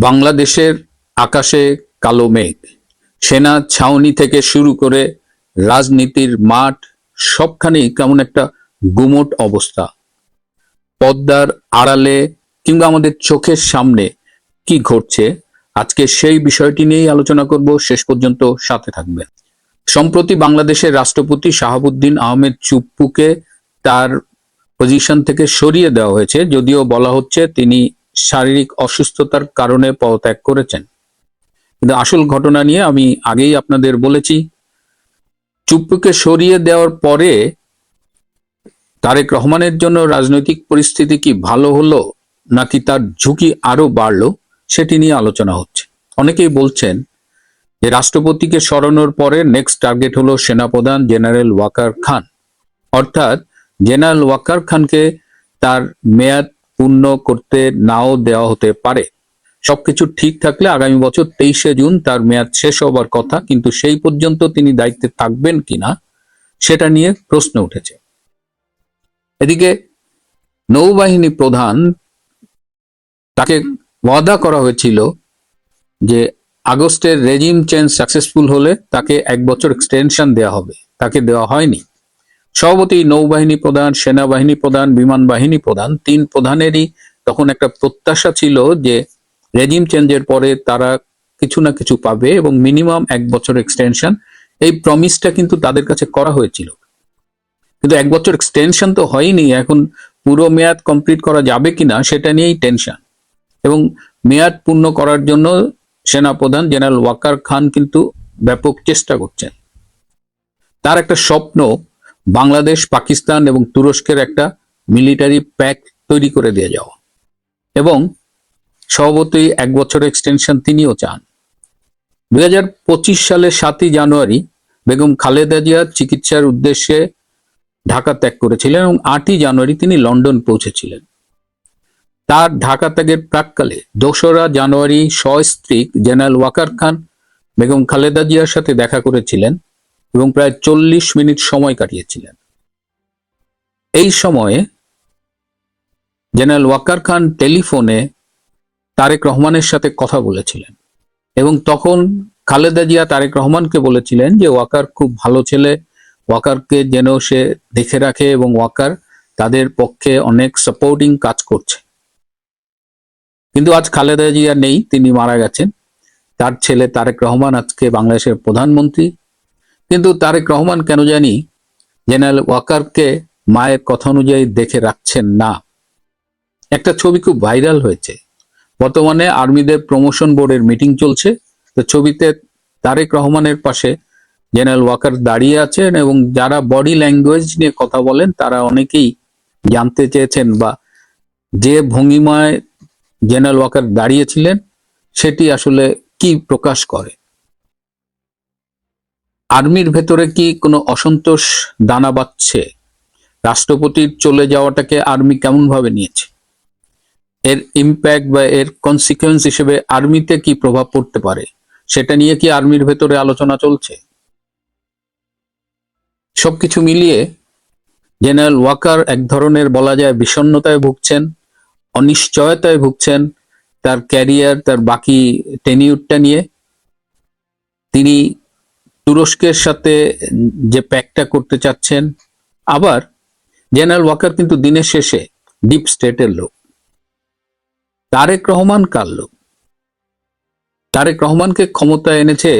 বাংলাদেশের আকাশে কালো মেঘ, সেনা ছাউনি থেকে শুরু করে রাজনীতির মাঠ সবখানেই কেমন একটা গুমোট অবস্থা। পর্দার আড়ালে কিংবা আমাদের চোখের সামনে কি ঘটছে, আজকে সেই বিষয়টি নিয়েই আলোচনা করব। শেষ পর্যন্ত সাথে থাকবেন। সম্প্রতি বাংলাদেশের রাষ্ট্রপতি শাহাবুদ্দিন আহমেদ চুপ্পুকে তার পজিশন থেকে সরিয়ে দেওয়া হয়েছে, যদিও বলা হচ্ছে তিনি শারীরিক অসুস্থতার কারণে পদত্যাগ করেছেন। কিন্তু আসল ঘটনা নিয়ে আমি আগেই আপনাদের বলেছি, চুপ্পুকে সরিয়ে দেওয়ার পরে তারেক রহমানের জন্য রাজনৈতিক পরিস্থিতি কি ভালো হলো নাকি তার ঝুঁকি আরো বাড়লো, সেটি নিয়ে আলোচনা হচ্ছে। অনেকেই বলছেন যে রাষ্ট্রপতিকে সরানোর পরে নেক্সট টার্গেট হলো সেনাপ্রধান জেনারেল ওয়াকার খান, অর্থাৎ জেনারেল ওয়াকার খানকে তার মেয়াদ পূর্ণ করতে নাও দেওয়া হতে পারে। সবকিছু ঠিক থাকলে আগামী বছর 23শে জুন তার মেয়াদ শেষ হবার কথা, কিন্তু সেই পর্যন্ত তিনি দায়িত্বে থাকবেন কিনা সেটা নিয়ে প্রশ্ন উঠেছে। এদিকে নৌবাহিনী প্রধান, তাকে ওয়াদা করা হয়েছিল যে আগস্টের রেজিম চেঞ্জ সাকসেসফুল হলে তাকে 1 বছর এক্সটেনশন দেওয়া হবে, তাকে দেওয়া হয়নি। সভাপতি নৌবাহিনী প্রধান, সেনাবাহিনী প্রধান, বিমান বাহিনী প্রধান, 3 প্রধানেরই তখন একটা প্রত্যাশা ছিল যে রেজিম চেঞ্জের পরে তারা কিছু না কিছু পাবে এবং মিনিমাম 1 বছর এক্সটেনশন, এই প্রমিসটা কিন্তু তাদের কাছে করা হয়েছিল। কিন্তু 1 বছর এক্সটেনশন তো হয়নি। এখন পুরো মেয়াদ কমপ্লিট করা যাবে কিনা সেটা নিয়েই টেনশন। এবং মেয়াদ পূর্ণ করার জন্য সেনাপ্রধান জেনারেল ওয়াকার খান কিন্তু ব্যাপক চেষ্টা করছেন। তার একটা স্বপ্ন বাংলাদেশ, পাকিস্তান এবং তুরস্কের একটা মিলিটারি প্যাক তৈরি করে দিয়ে যাওয়া, এবং স্বভাবতই 1 বছর এক্সটেনশন তিনিও চান। 2025 সালের 7ই জানুয়ারি বেগম খালেদা জিয়া চিকিৎসার উদ্দেশ্যে ঢাকা ত্যাগ করেছিলেন এবং 8ই জানুয়ারি তিনি লন্ডন পৌঁছেছিলেন। তার ঢাকা ত্যাগের প্রাক্কালে 2রা জানুয়ারি সস্ত্রীক জেনারেল ওয়াকার খান বেগম খালেদা জিয়ার সাথে দেখা করেছিলেন এবং প্রায় 40 মিনিট সময় কাটিয়েছিলেন। এই সময়ে জেনারেল ওয়াকার খান টেলিফোনে তারেক রহমানের সাথে কথা বলেছিলেন এবং তখন খালেদা জিয়া তারেক রহমানকে বলেছিলেন যে ওয়াকার খুব ভালো ছেলে, ওয়াকারকে যেন সে দেখে রাখে এবং ওয়াকার তাদের পক্ষে অনেক সাপোর্টিং কাজ করছে। কিন্তু আজ খালেদা জিয়া নেই, তিনি মারা গেছেন। তার ছেলে তারেক রহমান আজকে বাংলাদেশের প্রধানমন্ত্রী। কিন্তু তারেক রহমান কেন জানি জেনারেল ওয়াকারকে মায়ের কথা অনুযায়ী দেখে রাখছেন না। একটা ছবি খুব ভাইরাল হয়েছে। বর্তমানে আর্মিদের প্রমোশন বোর্ডের মিটিং চলছে, তো ছবিতে তারেক রহমানের পাশে জেনারেল ওয়াকার দাঁড়িয়ে আছেন এবং যারা বডি ল্যাঙ্গুয়েজ নিয়ে কথা বলেন তারা অনেকেই জানতে চেয়েছেন বা যে ভঙ্গিমায় জেনারেল ওয়াকার দাঁড়িয়েছিলেন সেটি আসলে কি প্রকাশ করে। আর্মির ভেতরে কি কোনো অসন্তোষ দানা বাঁধছে? রাষ্ট্রপতির চলে যাওয়াটাকে আর্মি কেমন ভাবে নিয়েছে? এর ইম্প্যাক্ট বা এর কনসিকুয়েন্স হিসেবে আর্মিতে কি প্রভাব পড়তে পারে সেটা নিয়ে কি আর্মির ভেতরে আলোচনা চলছে? সবকিছু মিলিয়ে জেনারেল ওয়াকার এক ধরনের বলা যায় বিষণ্ণতায় ভুগছেন, অনিশ্চয়তায় ভুগছেন তার ক্যারিয়ার, তার বাকি টেনিউরটা নিয়ে। তিনি তুরস্কের সাথে যে প্যাকটা করতে চাচ্ছেন, আবার জেনারেল ওয়াকার কিন্তু দিনের শেষে ডিপ স্টেটের লোক। তারেক রহমান কার লোক? তারেক রহমানকে ক্ষমতায় এনেছে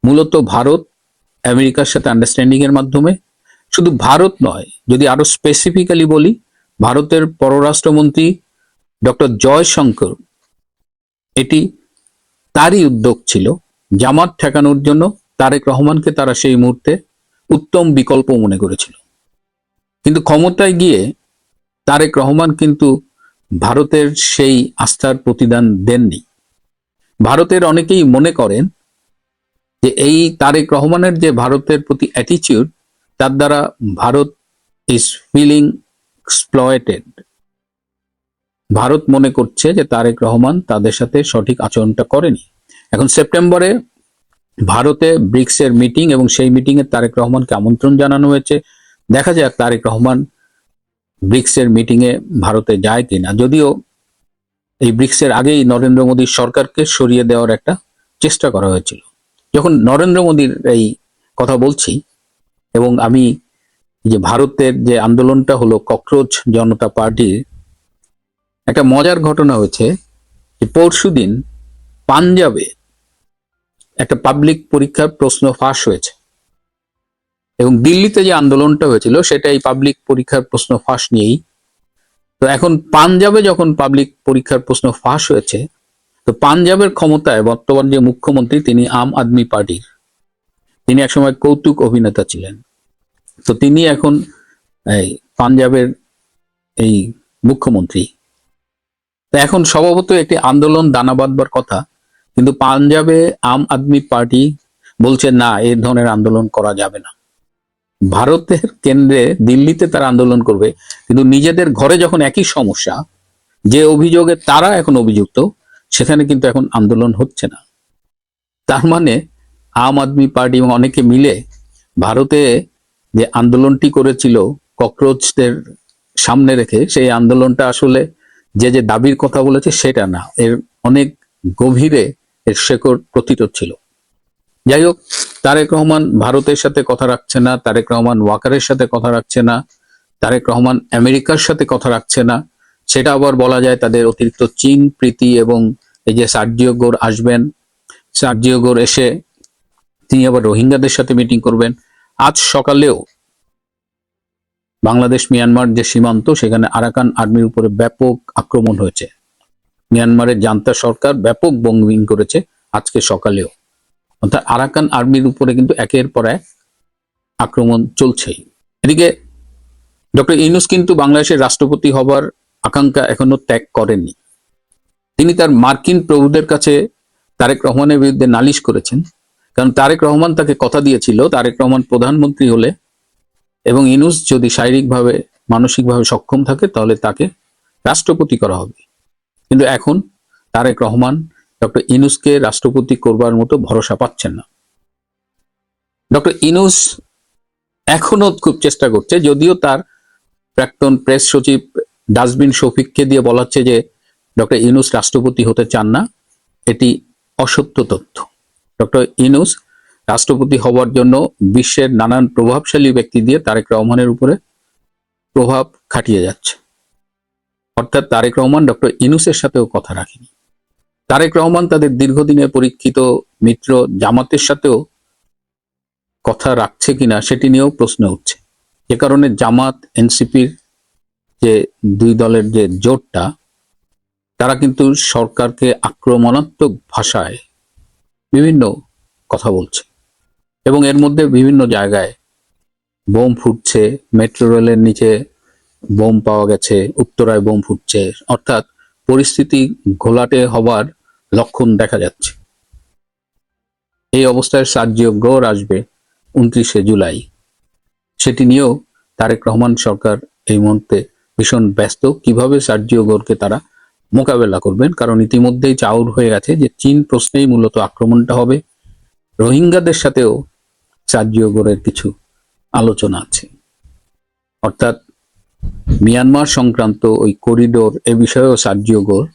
মূলত ভারত, আমেরিকার সাথে আন্ডারস্ট্যান্ডিং এর মাধ্যমে। শুধু ভারত নয়, যদি আরো স্পেসিফিক্যালি বলি, ভারতের পররাষ্ট্রমন্ত্রী ডক্টর জয়শঙ্কর, এটি তারই উদ্যোগ ছিল। জামাত ঠেকানোর জন্য তারেক রহমানকে তারা সেই মুহূর্তে উত্তম বিকল্প মনে করেছিল। কিন্তু ক্ষমতায় গিয়ে তারেক রহমান কিন্তু ভারতের সেই আস্থার প্রতিদান দেননি। ভারতের অনেকেই মনে করেন যে এই তারেক রহমানের যে ভারতের প্রতি অ্যাটিটিউড, তার দ্বারা Bharat is feeling exploited. Bharat মনে করছে যে তারেক রহমান তাদের সাথে সঠিক আচরণটা করেনি। এখন সেপ্টেম্বরে ভারতে ব্রিক্সের মিটিং এবং সেই মিটিং এ তারেক রহমানকে আমন্ত্রণ জানানো হয়েছে। দেখা যাক তারেক রহমান ব্রিক্সের মিটিং এ ভারতে যায় কিনা। যদিও এই ব্রিক্সের আগেই নরেন্দ্র মোদীর সরকারকে সরিয়ে দেওয়ার একটা চেষ্টা করা হয়েছিল। যখন নরেন্দ্র মোদীর এই কথা বলছি, এবং আমি যে ভারতের যে আন্দোলনটা হলো ককরোচ জনতা পার্টির, একটা মজার ঘটনা হয়েছে যে পরশুদিন পাঞ্জাবে একটা পাবলিক পরীক্ষার প্রশ্ন ফাঁস হয়েছে, এবং দিল্লিতে যে আন্দোলনটা হয়েছিল সেটা এই পাবলিক পরীক্ষার প্রশ্ন ফাঁস নিয়েই। তো এখন পাঞ্জাবে যখন পাবলিক পরীক্ষার প্রশ্ন ফাঁস হয়েছে, তো পাঞ্জাবের ক্ষমতায় বর্তমান যে মুখ্যমন্ত্রী তিনি আম আদমি পার্টির, তিনি একসময় কৌতুক অভিনেতা ছিলেন। তো তিনি এখন এই পাঞ্জাবের এই মুখ্যমন্ত্রী। তো এখন স্বভাবত একটি আন্দোলন দানা বাঁধবার কথা, কিন্তু পাঞ্জাবে আম আদমি পার্টি বলছে না, এই ধরনের আন্দোলন করা যাবে না। ভারতের কেন্দ্রে দিল্লিতে তারা আন্দোলন করবে, কিন্তু নিজেদের ঘরে যখন একই সমস্যা, যে অভিযোগে তারা এখন অভিযুক্ত, সেখানে কিন্তু এখন আন্দোলন হচ্ছে না। তার মানে আম আদমি পার্টি এবং অনেকে মিলে ভারতে যে আন্দোলনটি করেছিল ককরোচদের সামনে রেখে, সেই আন্দোলনটা আসলে যে যে দাবির কথা বলেছে সেটা না, এর অনেক গভীরে এর শেকড় প্রথিত ছিল। যাই হোক, তারেক রহমান ভারতের সাথে কথা রাখছে না, তারেক রহমান ওয়াকারের সাথে কথা রাখছে না, তারেক রহমান আমেরিকার সাথে কথা রাখছে না। সেটা আবার বলা যায় তাদের অতিরিক্ত চীন প্রীতি, এবং এই যে সার্জিও গোর আসবেন, সার্জিও গোর এসে তিনি আবার রোহিঙ্গাদের সাথে মিটিং করবেন। আজ সকালেও বাংলাদেশ মিয়ানমার যে সীমান্ত, সেখানে আরাকান আর্মির উপরে ব্যাপক আক্রমণ হয়েছে। মিয়ানমারের জান্তা সরকার ব্যাপক বোমবিং করেছে আজকে সকালেও। অর্থাৎ আরাকান আর্মির উপরে কিন্তু একের পর এক আক্রমণ চলছেই। এদিকে ডক্টর ইউনূস কিন্তু বাংলাদেশের রাষ্ট্রপতি হবার আকাঙ্ক্ষা এখনো ত্যাগ করেননি। তিনি তার মার্কিন প্রভুদের কাছে তারেক রহমানের বিরুদ্ধে নালিশ করেছেন, কারণ তারেক রহমান তাকে কথা দিয়েছিল তারেক রহমান প্রধানমন্ত্রী হলে এবং ইউনূস যদি শারীরিকভাবে মানসিকভাবে সক্ষম থাকে তাহলে তাকে রাষ্ট্রপতি করা হবে। কিন্তু এখন তারেক রহমান ডক্টর ইউনূসকে রাষ্ট্রপতি করবার মতো ভরসা পাচ্ছেন না। ডক্টর ইউনূস এখনো খুব চেষ্টা করছে, যদিও তার প্রাক্তন প্রেস সচিব ডাস্টবিন শফিককে দিয়ে বলাচ্ছে যে ডক্টর ইউনূস রাষ্ট্রপতি হতে চান না। এটি অসত্য তথ্য। ডক্টর ইউনূস রাষ্ট্রপতি হওয়ার জন্য বিশ্বের নানান প্রভাবশালী ব্যক্তি দিয়ে তারেক রহমানের উপরে প্রভাব খাটিয়ে যাচ্ছে। অর্থাৎ তারেক রহমান ডক্টর ইউনূসের সাথেও কথা রাখেনি। তারেক রহমান তাদের দীর্ঘদিনের পরীক্ষিত মিত্র জামাতের সাথেও কথা রাখছে কিনা সেটি নিয়েও প্রশ্ন উঠছে। যে কারণে জামাত এনসিপির যে দুই দলের যে জোটটা, তারা কিন্তু সরকারকে আক্রমণাত্মক ভাষায় বিভিন্ন কথা বলছে, এবং এর মধ্যে বিভিন্ন জায়গায় বোম ফুটছে। মেট্রো রেলের নিচে বোম পাওয়া গেছে, উত্তরায় বোম ফুটছে। অর্থাৎ পরিস্থিতি ঘোলাটে হবার লক্ষণ দেখা যাচ্ছে। এই অবস্থায় সার্জিও গোর আসবে 29শে জুলাই। সেটি নিয়েও তারেক রহমান সরকার এই মুহূর্তে ভীষণ ব্যস্ত, কিভাবে সার্জিও গোরকে তারা মোকাবেলা করবেন। কারণ ইতিমধ্যেই চাউর হয়ে গেছে যে চীন প্রশ্নেই মূলত আক্রমণটা হবে। রোহিঙ্গাদের সাথেও সার্জিও গোরের কিছু আলোচনা আছে। অর্থাৎ মিয়ানমার সংক্রান্ত ওই করিডোর এ বিষয়েও সার্জিও গোর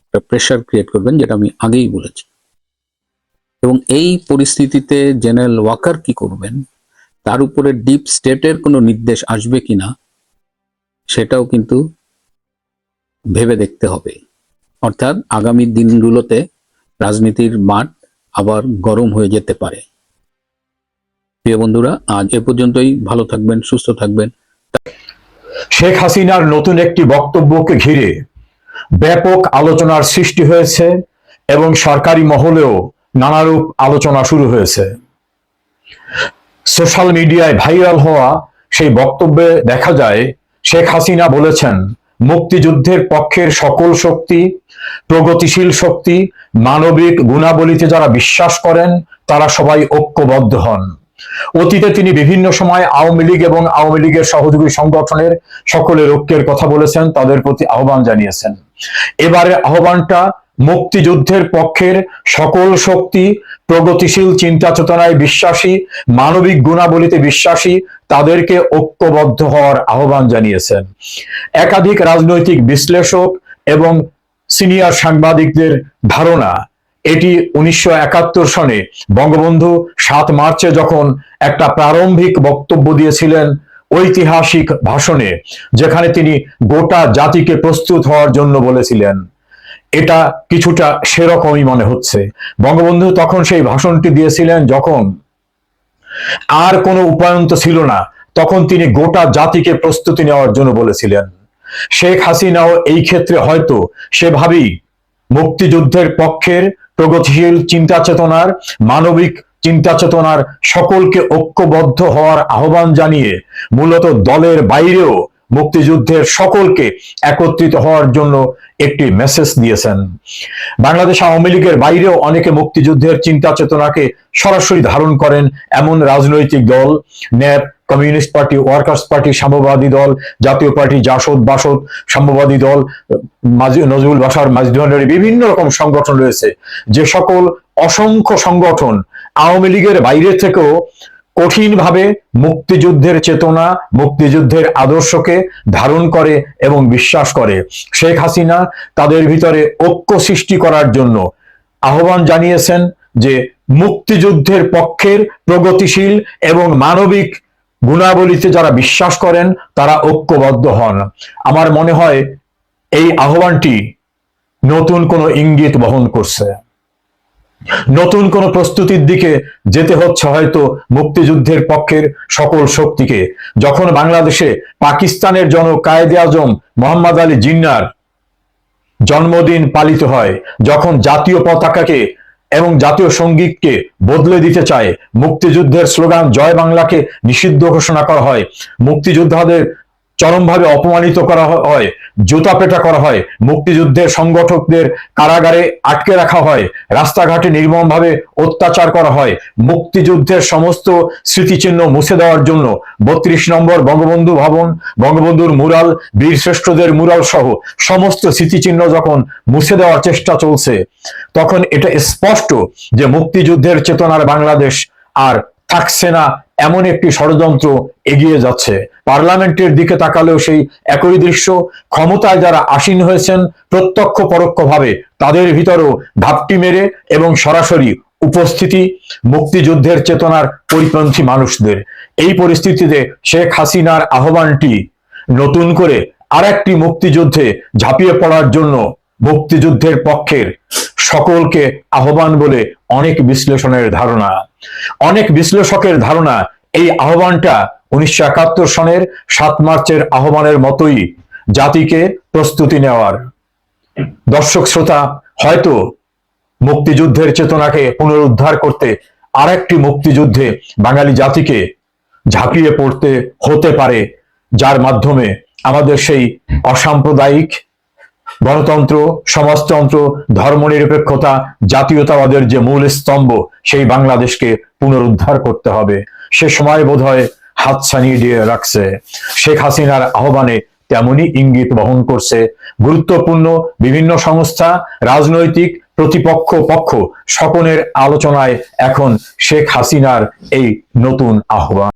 একটা প্রেশার ক্রিয়েট করবেন, যেটা আমি আগেই বলেছি। এবং এই পরিস্থিতিতে জেনারেল ওয়াকার কি করবেন, তার উপরে ডিপ স্টেটের কোনো নির্দেশ আসবে কিনা, সেটাও কিন্তু ভেবে দেখতে হবে। অর্থাৎ আগামী দিনগুলোতে রাজনীতির মাঠ আবার গরম হয়ে যেতে পারে। প্রিয় বন্ধুরা, আজ এ পর্যন্তই। ভালো থাকবেন, সুস্থ থাকবেন। শেখ হাসিনার নতুন একটি বক্তব্যকে ঘিরে ব্যাপক আলোচনার সৃষ্টি হয়েছে এবং সরকারি মহলেও নানারূপ আলোচনা শুরু হয়েছে। সোশ্যাল মিডিয়ায় ভাইরাল হওয়া সেই বক্তব্যে দেখা যায় শেখ হাসিনা বলেছেন, মুক্তিযুদ্ধের পক্ষের সকল শক্তি, প্রগতিশীল শক্তি, মানবিক গুণাবলীতে যারা বিশ্বাস করেন তারা সবাই ঐক্যবদ্ধ হন। অতীতে তিনি বিভিন্ন সময় আওয়ামী লীগ এবং আওয়ামী লীগের সহযোগী সংগঠনের সকলের ঐক্যের কথা বলেছেন, তাদের প্রতি আহ্বান জানিয়েছেন। এবারে আহ্বানটা মুক্তিযুদ্ধের পক্ষের সকল শক্তি, প্রগতিশীল চিন্তা চেতনায় বিশ্বাসী, মানবিক গুণাবলীতে বিশ্বাসী, তাদেরকে ঐক্যবদ্ধ হওয়ার আহ্বান জানিয়েছেন। একাধিক রাজনৈতিক বিশ্লেষক এবং সিনিয়র সাংবাদিকদের ধারণা, এটি 1971 সনে বঙ্গবন্ধু 7 মার্চে যখন একটা প্রারম্ভিক বক্তব্য দিয়েছিলেন, ঐতিহাসিক ভাষণে, যেখানে তিনি গোটা জাতিকে প্রস্তুত হওয়ার জন্য বলেছিলেন, এটা কিছুটা সেরকমই মনে হচ্ছে। বঙ্গবন্ধু তখন সেই ভাষণটি দিয়েছিলেন যখন আর কোনো উপায়ন্ত ছিল না, তখন তিনি গোটা জাতিকে প্রস্তুতি নেওয়ার জন্য বলেছিলেন। শেখ হাসিনাও এই ক্ষেত্রে হয়তো সেভাবেই মুক্তিযুদ্ধের পক্ষের প্রগতিশীল চিন্তা চেতনার, মানবিক চিন্তা চেতনার সকলকে ঐক্যবদ্ধ হওয়ার আহ্বান জানিয়ে মূলত দলের বাইরেও মুক্তিযুদ্ধের সকলকে একত্রিত হওয়ার জন্য একটি মেসেজ দিয়েছেন। বাংলাদেশ আওয়ামী লীগের বাইরেও অনেকে মুক্তিযুদ্ধের চিন্তা চেতনাকে সরাসরি ধারণ করেন এমন রাজনৈতিক দল, nap, communist party, workers party, সাম্যবাদী দল, জাতীয় পার্টি, জাসদ, বাসদ, সাম্যবাদী দল, নজরুল বাসার, মাজদুহানের বিভিন্ন রকম সংগঠন রয়েছে। যে সকল অসংখ্য সংগঠন আওয়ামী লীগের বাইরে থেকেও কঠিনভাবে মুক্তিযুদ্ধের চেতনা, মুক্তিযুদ্ধের আদর্শকে ধারণ করে এবং বিশ্বাস করে। শেখ হাসিনা তাদের ভিতরে ঐক্য সৃষ্টি করার জন্য আহ্বান জানিয়েছেন যে মুক্তিযুদ্ধের পক্ষের প্রগতিশীল এবং মানবিক গুণাবলীতে যারা বিশ্বাস করেন তারা ঐক্যবদ্ধ হন। আমার মনে হয় এই আহ্বানটি নতুন কোনো ইঙ্গিত বহন করছে, নতুন কোন প্রস্তুতির দিকে যেতে হচ্ছে হয়তো মুক্তিযুদ্ধের পক্ষের সকল শক্তিকে। যখন বাংলাদেশে পাকিস্তানের জনক কায়েদে আজম মোহাম্মদ আলী জিন্নাহর জন্মদিন পালিত হয়, যখন জাতীয় পতাকাকে এবং জাতীয় সঙ্গীতকে বদলে দিতে চায়, মুক্তিযুদ্ধের স্লোগান জয় বাংলাকে নিষিদ্ধ ঘোষণা করা হয়, মুক্তিযোদ্ধাদের চরমভাবে অপমানিত করা হয়, জুতাপেটা করা হয়, মুক্তিযুদ্ধের সংগঠকদের কারাগারে আটকে রাখা হয়, রাস্তাঘাটে নির্মমভাবে অত্যাচার করা হয়, মুক্তিযুদ্ধের সমস্ত স্মৃতিচিহ্ন মুছে দেওয়ার জন্য 32 নম্বর বঙ্গবন্ধু ভবন, বঙ্গবন্ধুর মুরাল, বীর শ্রেষ্ঠদের মুরাল সহ সমস্ত স্মৃতিচিহ্ন যখন মুছে দেওয়ার চেষ্টা চলছে, তখন এটা স্পষ্ট যে মুক্তিযুদ্ধের চেতনার বাংলাদেশ আর থাকছে না, এমন একটি ষড়যন্ত্র এগিয়ে যাচ্ছে। পার্লামেন্টের দিকে তাকালেও সেই একই দৃশ্য। ক্ষমতায় যারা আসীন হয়েছেন প্রত্যক্ষ পরোক্ষভাবে তাদের ভিতরেও ঘাপটি মেরে এবং সরাসরি উপস্থিতি মুক্তিযুদ্ধের চেতনার পরিপন্থী মানুষদের। এই পরিস্থিতিতে শেখ হাসিনার আহ্বানটি নতুন করে আরেকটি মুক্তিযুদ্ধে ঝাঁপিয়ে পড়ার জন্য মুক্তিযুদ্ধের পক্ষের সকলকে আহ্বান বলে অনেক বিশ্লেষণের ধারণা। অনেক বিশ্লেষকের ধারণা এই আহ্বানটা 1971 সনের 7 মার্চের আহ্বানের মতোই জাতিকে প্রস্তুতি নেওয়ার। দর্শক শ্রোতা, হয়তো মুক্তিযুদ্ধের চেতনাকে পুনরুদ্ধার করতে আরেকটি মুক্তিযুদ্ধে বাঙালি জাতিকে ঝাঁপিয়ে পড়তে হতে পারে, যার মাধ্যমে আমাদের সেই অসাম্প্রদায়িক গণতন্ত্র, সমাজতন্ত্র, ধর্মনিরপেক্ষতা, জাতীয়তাবাদের যে মূল স্তম্ভ, সেই বাংলাদেশকে পুনরুদ্ধার করতে হবে। সে সময় বোধহয় হাত ছানিয়ে দিয়ে রাখছে। শেখ হাসিনার আহ্বানে তেমনই ইঙ্গিত বহন করছে। গুরুত্বপূর্ণ বিভিন্ন সংস্থা, রাজনৈতিক প্রতিপক্ষ পক্ষ সকলের আলোচনায় এখন শেখ হাসিনার এই নতুন আহ্বান।